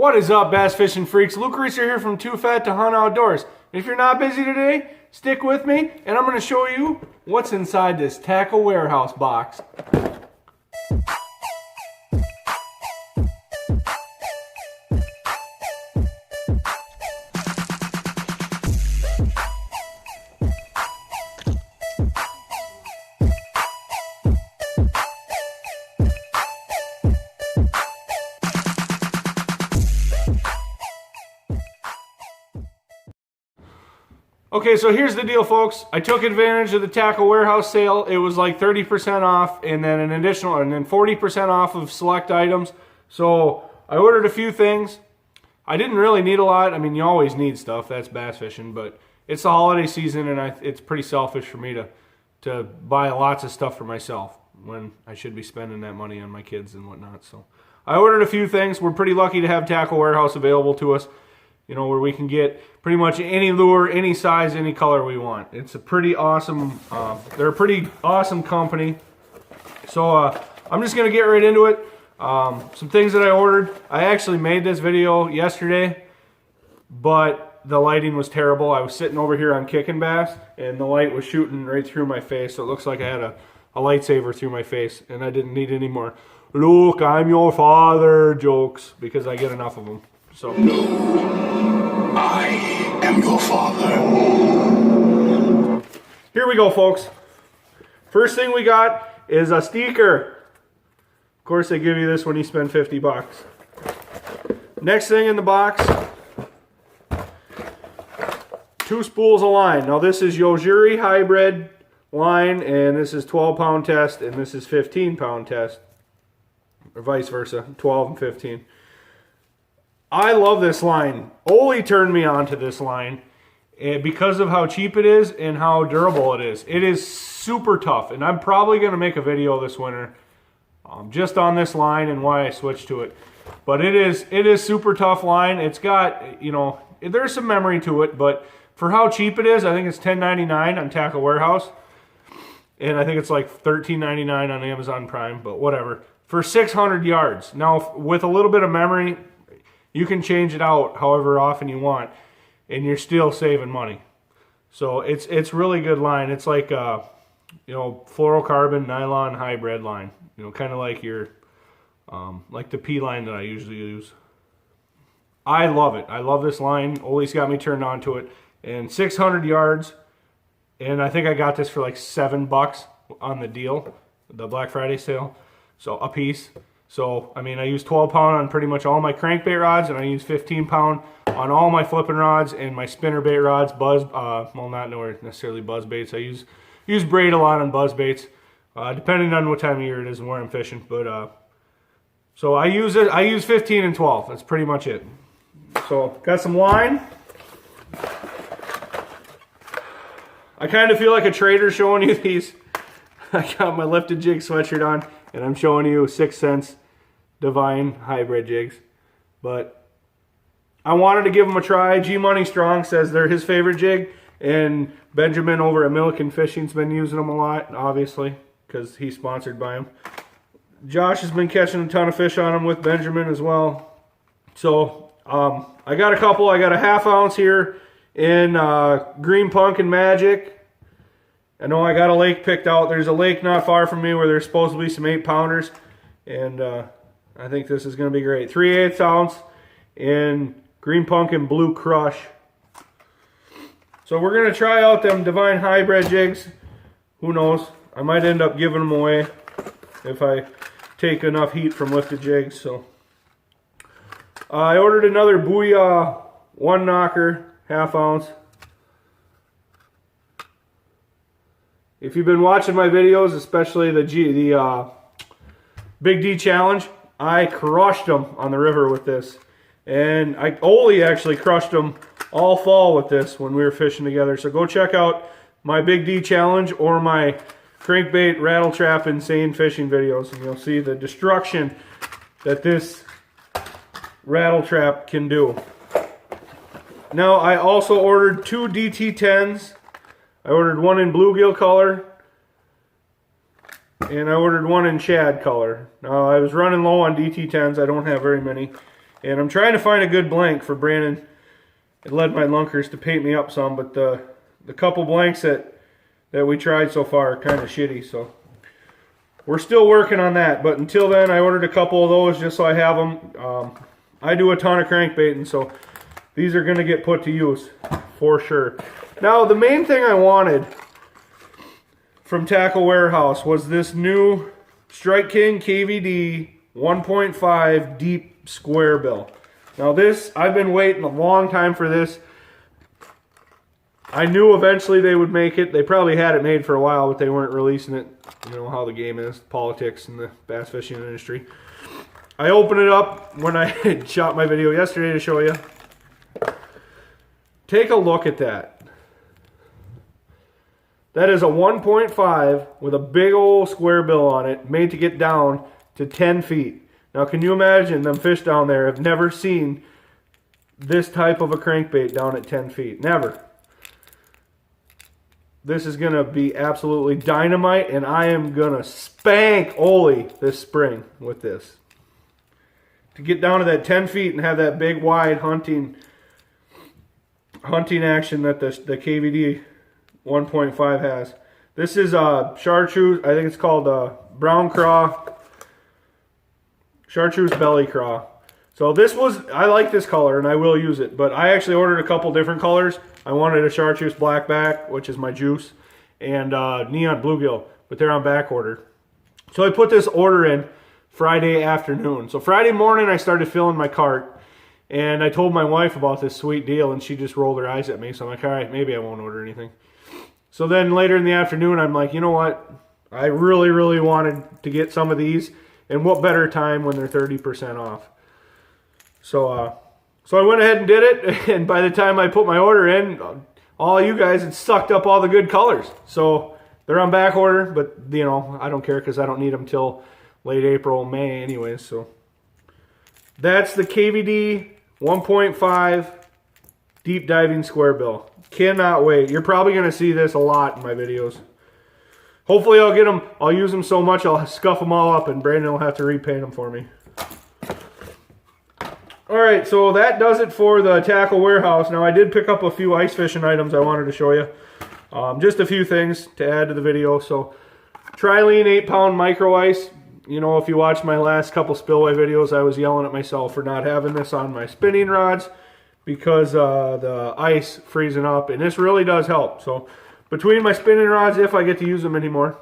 What is up, bass fishing freaks? Luke Reeser here from Too Fat to Hunt Outdoors. If you're not busy today, stick with me and I'm going to show you what's inside this tackle warehouse box. Okay, so here's the deal, folks. I took advantage of the tackle warehouse sale. It was like 30% off and then an additional, and then 40% off of select items. So I ordered a few things. I didn't really need a lot. I mean, you always need stuff. That's bass fishing, but it's the holiday season and it's pretty selfish for me to buy lots of stuff for myself when I should be spending that money on my kids and whatnot. So I ordered a few things. We're pretty lucky to have tackle warehouse available to us. You know, where we can get pretty much any lure, any size, any color we want. It's a pretty awesome, they're a pretty awesome company. So I'm just going to get right into it. Some things that I ordered. I actually made this video yesterday, but the lighting was terrible. I was sitting over here on Kicking Bass, and the light was shooting right through my face. So it looks like I had a lightsaber through my face, and I didn't need any more "Look, I'm your father" jokes, because I get enough of them. So. No, I am your father. Here we go, folks. First thing we got is a sticker. Of course, they give you this when you spend 50 bucks. Next thing in the box, 2 spools of line. Now this is Yojiri hybrid line, and this is 12-pound test, and this is 15-pound test, or vice versa, 12 and 15. I love this line. Oli turned me on to this line because of how cheap it is and how durable it is. It is super tough, and I'm probably going to make a video this winter just on this line and why I switched to it. But it is super tough line. It's got, you know, there's some memory to it, but for how cheap it is, I think it's $10.99 on Tackle Warehouse, and I think it's like $13.99 on Amazon Prime, but whatever. For 600 yards. Now, with a little bit of memory, you can change it out however often you want, and you're still saving money. So it's really good line. It's like you know, fluorocarbon nylon hybrid line. You know, kind of like your like the P line that I usually use. I love it. I love this line. Oli's got me turned on to it. And 600 yards, and I think I got this for like $7 on the deal, the Black Friday sale. So a piece. So, I mean, I use 12-pound on pretty much all my crankbait rods, and I use 15-pound on all my flipping rods and my spinnerbait rods, well, not necessarily buzz baits. I use braid a lot on buzz baits, depending on what time of year it is and where I'm fishing. But, so I use 15 and 12. That's pretty much it. So, got some line. I kind of feel like a trader showing you these. I got my Lifted Jig sweatshirt on, and I'm showing you 6 cents Divine hybrid jigs. But I wanted to give them a try. G Money Strong says they're his favorite jig, and Benjamin over at Milliken Fishing's been using them a lot, obviously, because he's sponsored by them. Josh has been catching a ton of fish on them with Benjamin as well. So I got a couple. I got a 1/2 ounce here in Green Punk and Magic. I know I got a lake picked out. There's a lake not far from me where there's supposed to be some 8-pounders. And I think this is going to be great. 3/8 ounce in Green Punk and Blue Crush. So we're going to try out them Divine hybrid jigs. Who knows? I might end up giving them away if I take enough heat from Lifted Jigs. So I ordered another Booyah 1 knocker, 1/2 ounce. If you've been watching my videos, especially the Big D Challenge, I crushed them on the river with this. And Oli actually crushed them all fall with this when we were fishing together. So go check out my Big D Challenge or my crankbait, rattle trap, insane fishing videos, and you'll see the destruction that this rattle trap can do. Now, I also ordered 2 DT10s. I ordered one in bluegill color, and I ordered one in shad color. Now, I was running low on DT10s. I don't have very many. And I'm trying to find a good blank for Brandon and Lead My Lunkers to paint me up some, but the couple blanks that we tried so far are kind of shitty, so we're still working on that. But until then, I ordered a couple of those just so I have them. I do a ton of crankbaiting, so these are going to get put to use for sure. Now, the main thing I wanted from Tackle Warehouse was this new Strike King KVD 1.5 deep square bill. Now this, I've been waiting a long time for this. I knew eventually they would make it. They probably had it made for a while, but they weren't releasing it. You know how the game is, politics in the bass fishing industry. I opened it up when I had shot my video yesterday to show you. Take a look at that. That is a 1.5 with a big old square bill on it, made to get down to 10 feet. Now can you imagine them fish down there have never seen this type of a crankbait down at 10 feet. Never. This is going to be absolutely dynamite, and I am going to spank Ole this spring with this. To get down to that 10 feet and have that big wide hunting action that the KVD 1.5 has. This is chartreuse, I think it's called brown craw, chartreuse belly craw. So this was, I like this color and I will use it, but I actually ordered a couple different colors. I wanted a chartreuse blackback, which is my juice, and neon bluegill, but they're on back order. So I put this order in Friday afternoon. So Friday morning I started filling my cart, and I told my wife about this sweet deal, and she just rolled her eyes at me. So I'm like, all right, maybe I won't order anything. So then later in the afternoon, I'm like, you know what? I really, really wanted to get some of these, and what better time when they're 30% off. So I went ahead and did it, and by the time I put my order in, all you guys had sucked up all the good colors. So they're on back order, but you know, I don't care because I don't need them till late April, May anyways. So that's the KVD 1.5 deep diving square bill. Cannot wait. You're probably going to see this a lot in my videos. Hopefully I'll get them, I'll use them so much I'll scuff them all up and Brandon will have to repaint them for me. Alright, so that does it for the Tackle Warehouse. Now I did pick up a few ice fishing items I wanted to show you. Just a few things to add to the video. So Trilene 8-pound micro ice. You know, if you watched my last couple spillway videos, I was yelling at myself for not having this on my spinning rods because the ice freezing up, and this really does help. So between my spinning rods, if I get to use them anymore,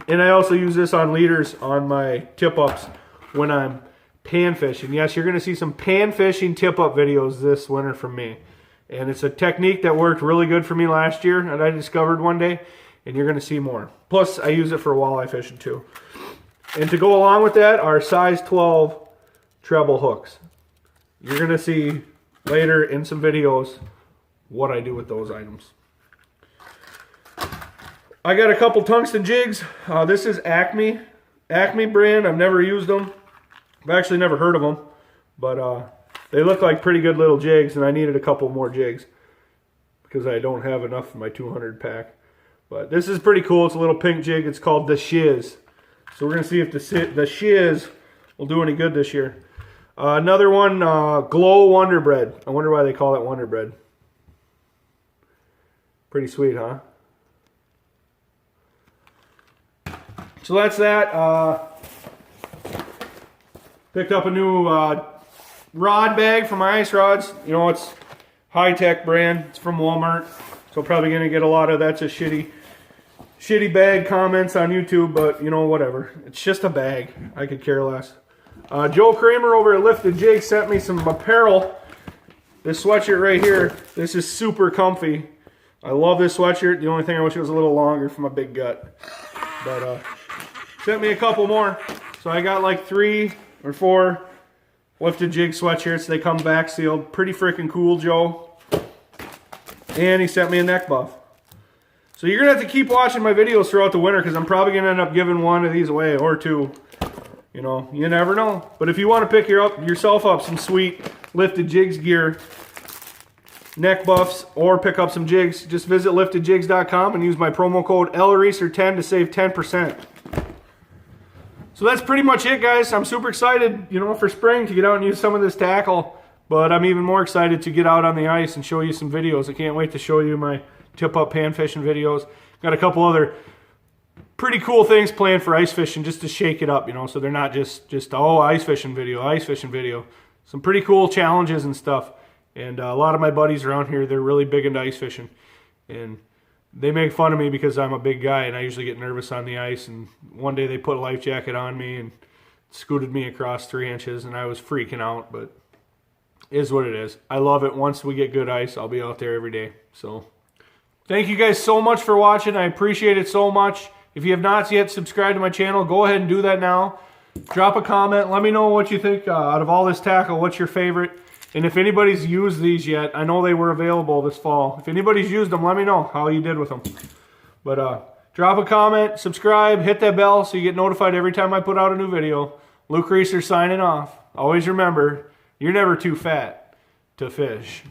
and I also use this on leaders on my tip-ups when I'm pan fishing. Yes, you're going to see some pan fishing tip-up videos this winter from me. And it's a technique that worked really good for me last year that I discovered one day, and you're going to see more. Plus, I use it for walleye fishing too. And to go along with that are size 12 treble hooks. You're going to see later in some videos what I do with those items. I got a couple tungsten jigs. This is Acme brand. I've never used them. I've actually never heard of them, but they look like pretty good little jigs, and I needed a couple more jigs because I don't have enough for my 200 pack. But this is pretty cool. It's a little pink jig. It's called the Shiz. So we're going to see if the Shiz will do any good this year. Another one, Glow Wonder Bread. I wonder why they call it Wonder Bread. Pretty sweet, huh? So that's that. Picked up a new rod bag for my ice rods. You know, it's high-tech brand. It's from Walmart. So probably going to get a lot of that's a shitty bag comments on YouTube, but you know, whatever. It's just a bag. I could care less. Joe Kramer over at Lifted Jigs sent me some apparel. This sweatshirt right here, this is super comfy. I love this sweatshirt. The only thing I wish it was a little longer for my big gut. But sent me a couple more. So I got like 3 or 4 Lifted Jig sweatshirts. They come back sealed. Pretty freaking cool, Joe. And he sent me a neck buff. So you're going to have to keep watching my videos throughout the winter because I'm probably going to end up giving one of these away or 2. You know, you never know. But if you want to pick yourself up some sweet Lifted Jigs gear, neck buffs, or pick up some jigs, just visit liftedjigs.com and use my promo code LREASER10 to save 10%. So that's pretty much it, guys. I'm super excited, you know, for spring to get out and use some of this tackle. But I'm even more excited to get out on the ice and show you some videos. I can't wait to show you my tip-up pan fishing videos. Got a couple other pretty cool things planned for ice fishing just to shake it up, you know, so they're not just oh, ice fishing video. Some pretty cool challenges and stuff. And a lot of my buddies around here, they're really big into ice fishing. And they make fun of me because I'm a big guy and I usually get nervous on the ice. And one day they put a life jacket on me and scooted me across 3 inches and I was freaking out, but it is what it is. I love it. Once we get good ice, I'll be out there every day. So thank you guys so much for watching. I appreciate it so much. If you have not yet subscribed to my channel, go ahead and do that now. Drop a comment. Let me know what you think out of all this tackle. What's your favorite? And if anybody's used these yet, I know they were available this fall. If anybody's used them, let me know how you did with them. But drop a comment, subscribe, hit that bell so you get notified every time I put out a new video. Luke Reeser signing off. Always remember, you're never too fat to fish.